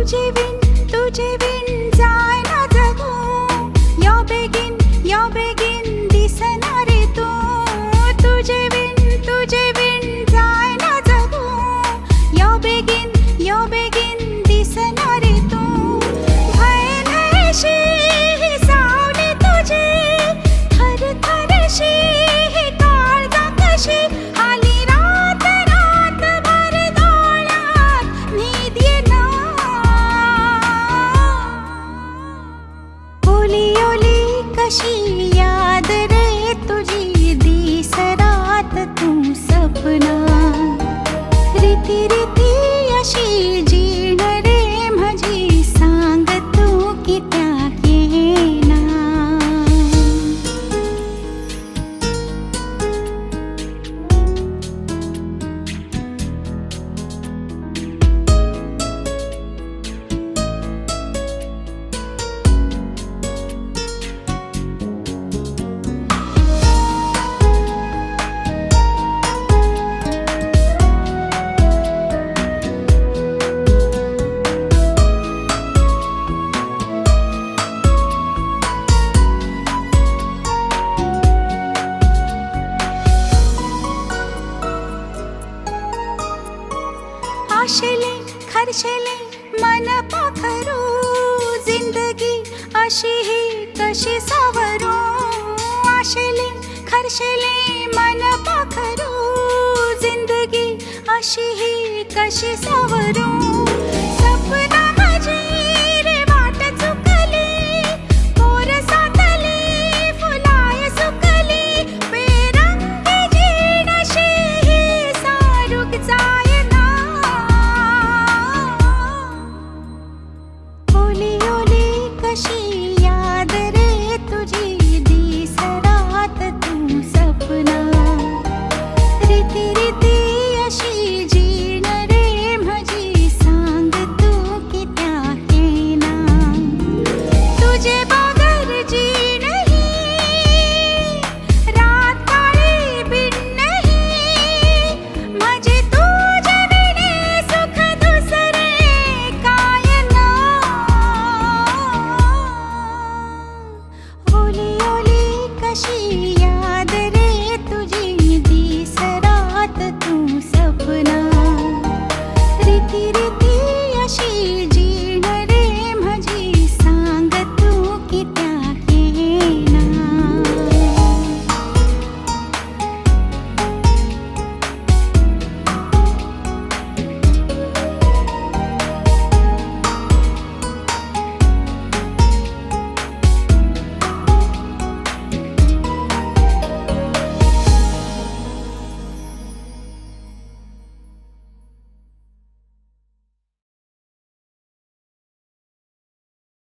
तुझे विण जाय ना जगू. या बेगीन दिसणार तू. तुझे विण जाय ना जगू. या बेगीन दिसणार तू. भयशी सावली तुझी थरथरशी काळजा कशी आली रात भर डोळ्यात नीद येना. ओली कशी याद रे तुझी दिसरात तू सपना. रीती अशी जीण रे माझी सांग तू कित्या येना. आशेले खर्शेले मन पाखरू. जिंदगी अशी ही कशी सावरू. आशेले खर्शेले मन पाखरू. जिंदगी अशी ही कशी सावरू.